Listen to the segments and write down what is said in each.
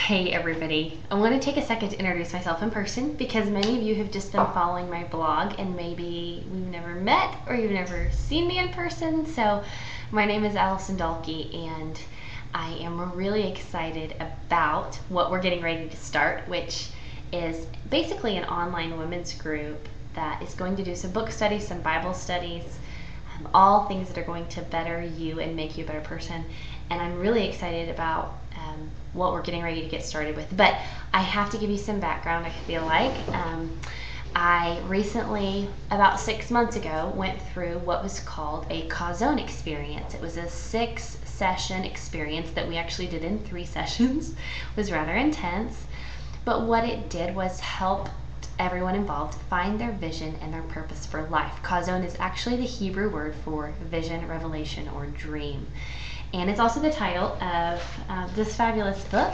Hey everybody, I want to take a second to introduce myself in person because many of you have just been following my blog and maybe we've never met or you've never seen me in person. So my name is Allison Dalkey and I am really excited about what we're getting ready to start, which is basically an online women's group that is going to do some book studies, some Bible studies, all things that are going to better you and make you a better person. And I'm really excited about what we're getting ready to get started with. But I have to give you some background, I feel like. I recently, about 6 months ago, went through what was called a Chazown experience. It was a 6-session experience that we actually did in 3 sessions. It was rather intense. But what it did was help everyone involved find their vision and their purpose for life. Chazown is actually the Hebrew word for vision, revelation, or dream. And it's also the title of this fabulous book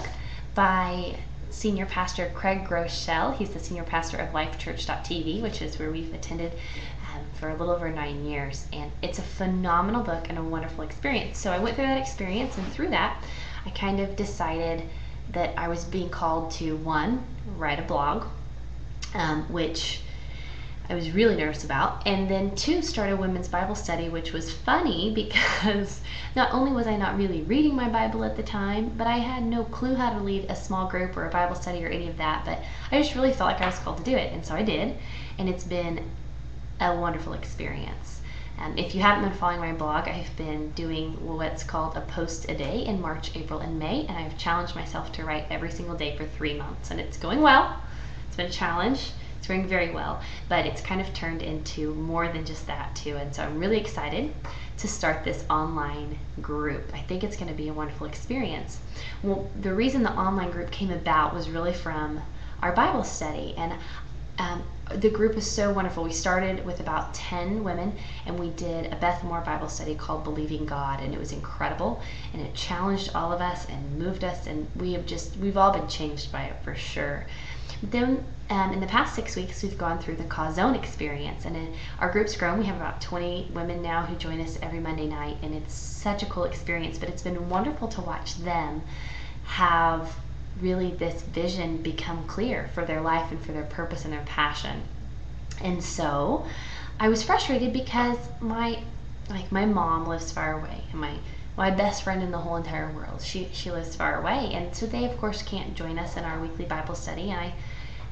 by Senior Pastor Craig Groeschel. He's the Senior Pastor of LifeChurch.tv, which is where we've attended for a little over 9 years. And it's a phenomenal book and a wonderful experience. So I went through that experience, and through that, I kind of decided that I was being called to, one, write a blog, which I was really nervous about, and then 2, start a women's Bible study, which was funny because not only was I not really reading my Bible at the time, but I had no clue how to lead a small group or a Bible study or any of that, but I just really felt like I was called to do it, and so I did, and it's been a wonderful experience. If you haven't been following my blog, I've been doing what's called a post a day in March, April, and May, and I've challenged myself to write every single day for 3 months, and it's going well. It's been a challenge. It's going very well, but it's kind of turned into more than just that too, and so I'm really excited to start this online group. I think it's going to be a wonderful experience. Well, the reason the online group came about was really from our Bible study, and the group is so wonderful. We started with about 10 women, and we did a Beth Moore Bible study called Believing God, and it was incredible, and it challenged all of us and moved us, and we've all been changed by it for sure. Then in the past 6 weeks, we've gone through the Chazown experience, and our group's grown. We have about 20 women now who join us every Monday night, and it's such a cool experience, but it's been wonderful to watch them have really this vision become clear for their life and for their purpose and their passion. And so I was frustrated because my mom lives far away, and my best friend in the whole entire world, she lives far away, and so they of course can't join us in our weekly Bible study,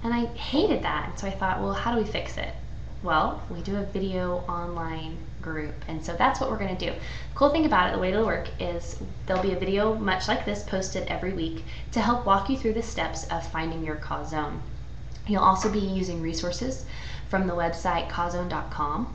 and I hated that. And so I thought, well, how do we fix it? Well, we do a video online group, and so that's what we're going to do. The cool thing about it, the way it'll work, is there'll be a video much like this posted every week to help walk you through the steps of finding your Chazown. You'll also be using resources from the website chazown.com.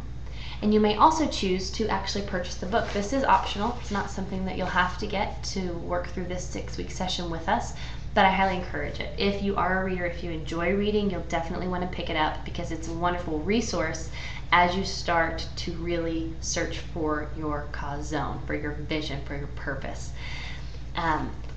And you may also choose to actually purchase the book. This is optional. It's not something that you'll have to get to work through this 6-week session with us, but I highly encourage it. If you are a reader, if you enjoy reading, you'll definitely want to pick it up because it's a wonderful resource as you start to really search for your Chazown, for your vision, for your purpose.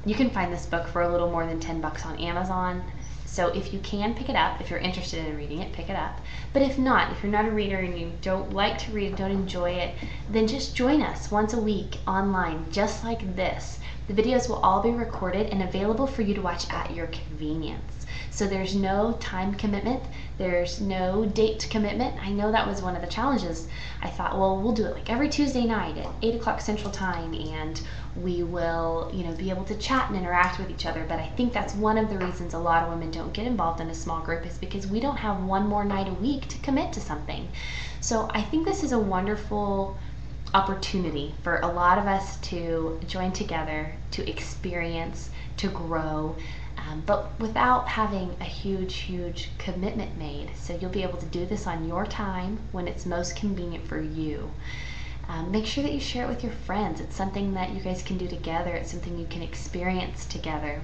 You can find this book for a little more than $10 on Amazon. So if you can pick it up, if you're interested in reading it, pick it up. But if not, if you're not a reader and you don't like to read, don't enjoy it, then just join us once a week online, just like this. The videos will all be recorded and available for you to watch at your convenience. So there's no time commitment, there's no date commitment. I know that was one of the challenges. I thought, well, we'll do it like every Tuesday night at 8 o'clock Central Time, and we will, be able to chat and interact with each other. But I think that's one of the reasons a lot of women don't get involved in a small group, is because we don't have one more night a week to commit to something. So I think this is a wonderful opportunity for a lot of us to join together, to experience, to grow, but without having a huge commitment made. So you'll be able to do this on your time when it's most convenient for you. Make sure that you share it with your friends. It's something that you guys can do together. It's something you can experience together.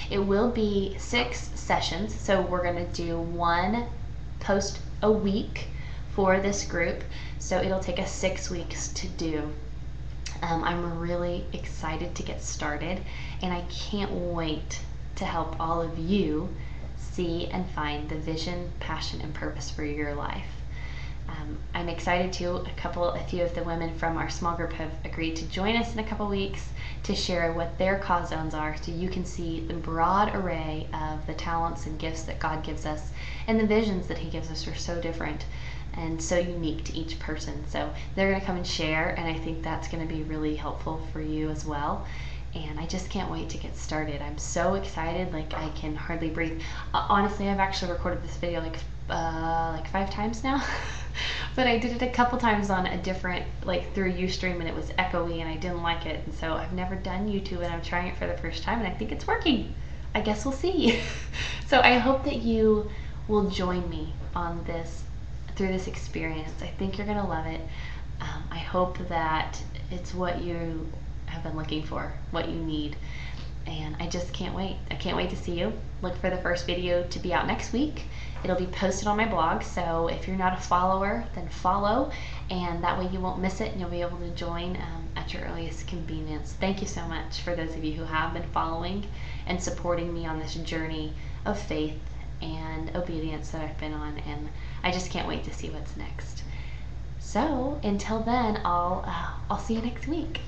It will be 6 sessions, so we're going to do 1 post a week for this group, so it'll take us 6 weeks to do. I'm really excited to get started, and I can't wait to help all of you see and find the vision, passion, and purpose for your life. I'm excited too. A few of the women from our small group have agreed to join us in a couple weeks to share what their cause zones are, so you can see the broad array of the talents and gifts that God gives us, and the visions that He gives us are so different and so unique to each person. So they're going to come and share, and I think that's going to be really helpful for you as well. And I just can't wait to get started. I'm so excited, like I can hardly breathe. Honestly, I've actually recorded this video like 5 times now. But I did it a couple times on a different, like through Ustream, and it was echoey and I didn't like it. And so I've never done YouTube, and I'm trying it for the first time, and I think it's working. I guess we'll see. So I hope that you will join me on this, through this experience. I think you're gonna love it. I hope that it's what you have been looking for, what you need. And I just can't wait. I can't wait to see you. Look for the first video to be out next week. It'll be posted on my blog, so if you're not a follower, then follow, and that way you won't miss it and you'll be able to join at your earliest convenience. Thank you so much for those of you who have been following and supporting me on this journey of faith and obedience that I've been on, and I just can't wait to see what's next. So until then, I'll see you next week.